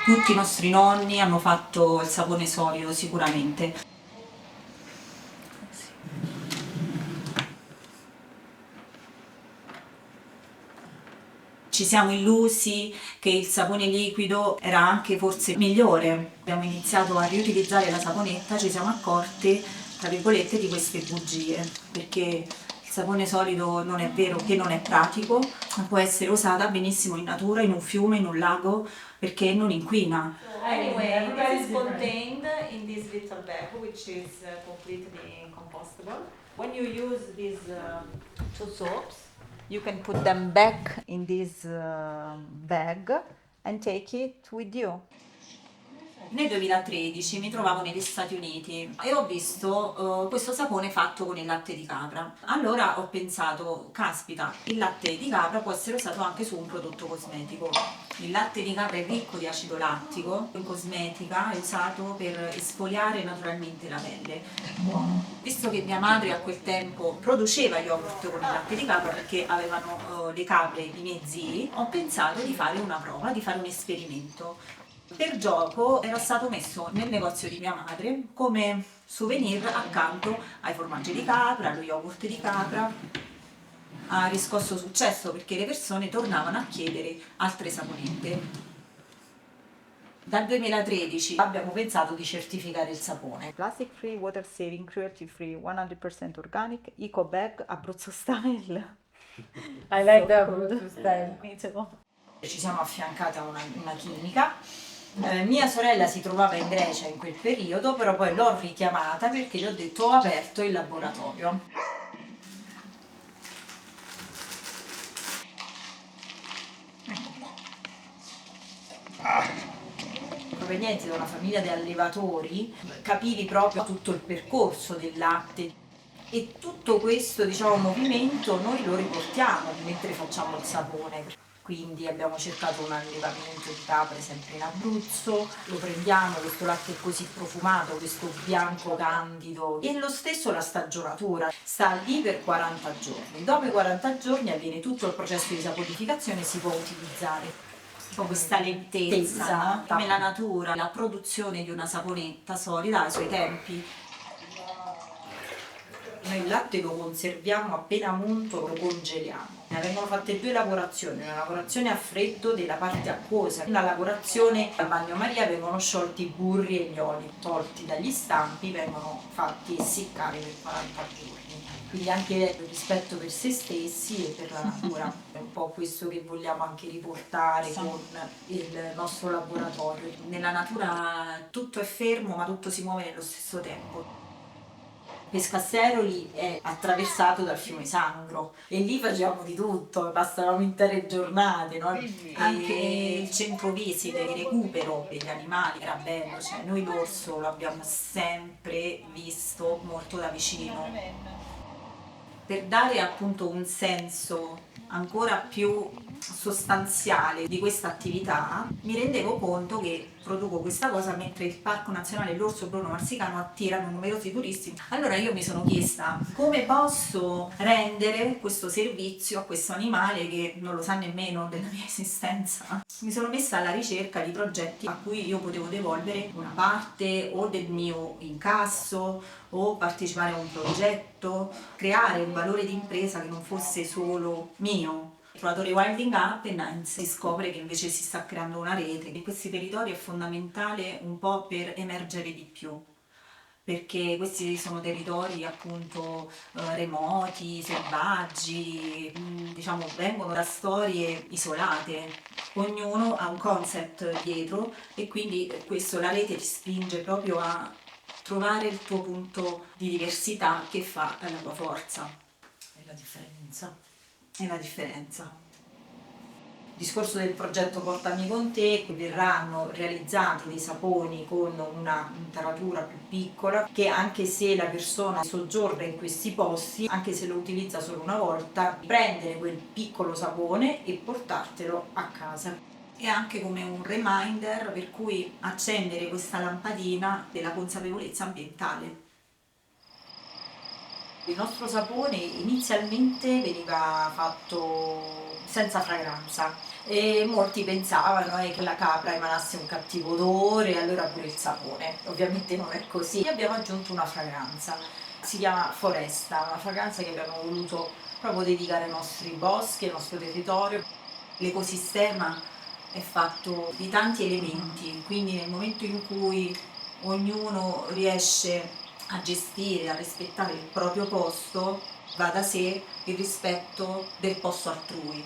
Tutti i nostri nonni hanno fatto il sapone solido sicuramente. Ci siamo illusi che il sapone liquido era anche forse migliore. Abbiamo iniziato a riutilizzare la saponetta, ci siamo accorti, tra virgolette, di queste bugie, perché il sapone solido non è vero che non è pratico, ma può essere usata benissimo in natura, in un fiume, in un lago, perché non inquina. Anyway, this is contained in this little bag, which is completely compostable. When you use these two soaps, you can put them back in this bag and take it with you. Nel 2013 mi trovavo negli Stati Uniti e ho visto questo sapone fatto con il latte di capra. Allora ho pensato, caspita, il latte di capra può essere usato anche su un prodotto cosmetico. Il latte di capra è ricco di acido lattico, in cosmetica è usato per esfoliare naturalmente la pelle. Visto che mia madre a quel tempo produceva yogurt con il latte di capra perché avevano le capre i miei zii, ho pensato di fare una prova, di fare un esperimento. Per gioco era stato messo nel negozio di mia madre come souvenir accanto ai formaggi di capra, allo yogurt di capra. Ha riscosso successo perché le persone tornavano a chiedere altre saponette. Dal 2013 abbiamo pensato di certificare il sapone. Plastic free, water saving, cruelty free, 100% organic, eco bag, Abruzzo style. I like the Abruzzo style. Ci siamo affiancate a una chimica. Mia sorella si trovava in Grecia in quel periodo, però poi l'ho richiamata perché gli ho detto ho aperto il laboratorio. Provenienti da una famiglia di allevatori, capivi proprio tutto il percorso del latte e tutto questo, diciamo, movimento noi lo riportiamo mentre facciamo il sapone. Quindi abbiamo cercato un allevamento di capre sempre in Abruzzo, lo prendiamo, questo latte così profumato, questo bianco candido e lo stesso la stagionatura, sta lì per 40 giorni. Dopo i 40 giorni avviene tutto il processo di saponificazione e si può utilizzare questa lentezza nella natura, la produzione di una saponetta solida ha i suoi tempi. Noi il latte lo conserviamo appena munto, lo congeliamo. Ne vengono fatte due lavorazioni, una lavorazione a freddo della parte acquosa, una lavorazione al bagnomaria vengono sciolti i burri e gli oli, tolti dagli stampi, vengono fatti essiccare per 40 giorni. Quindi anche rispetto per se stessi e per la natura. È un po' questo che vogliamo anche riportare con il nostro laboratorio. Nella natura tutto è fermo ma tutto si muove nello stesso tempo. Pescasseroli è attraversato dal fiume Sangro e lì facevamo di tutto, passavamo intere giornate, no? Anche il centro visite, il recupero degli animali era bello, cioè noi l'orso lo abbiamo sempre visto molto da vicino. Per dare appunto un senso ancora più sostanziale di questa attività, mi rendevo conto che produco questa cosa mentre il Parco Nazionale L'Orso Bruno Marsicano attirano numerosi turisti. Allora io mi sono chiesta come posso rendere questo servizio a questo animale che non lo sa nemmeno della mia esistenza. Mi sono messa alla ricerca di progetti a cui io potevo devolvere una parte o del mio incasso o partecipare a un progetto, creare un valore di impresa che non fosse solo mio. Trovatore Wilding Up e si scopre che invece si sta creando una rete. In questi territori è fondamentale un po' per emergere di più, perché questi sono territori appunto remoti, selvaggi, diciamo vengono da storie isolate, ognuno ha un concept dietro e quindi questo la rete ti spinge proprio a trovare il tuo punto di diversità che fa la tua forza. È la differenza. È la differenza. Il discorso del progetto Portami con te, che verranno realizzati dei saponi con una taratura più piccola, che anche se la persona soggiorna in questi posti, anche se lo utilizza solo una volta, prendere quel piccolo sapone e portartelo a casa. È anche come un reminder per cui accendere questa lampadina della consapevolezza ambientale. Il nostro sapone inizialmente veniva fatto senza fragranza e molti pensavano che la capra emanasse un cattivo odore e allora pure il sapone. Ovviamente non è così. E abbiamo aggiunto una fragranza, si chiama Foresta, una fragranza che abbiamo voluto proprio dedicare ai nostri boschi, al nostro territorio. L'ecosistema è fatto di tanti elementi, quindi nel momento in cui ognuno riesce a gestire, a rispettare il proprio posto, va da sé il rispetto del posto altrui.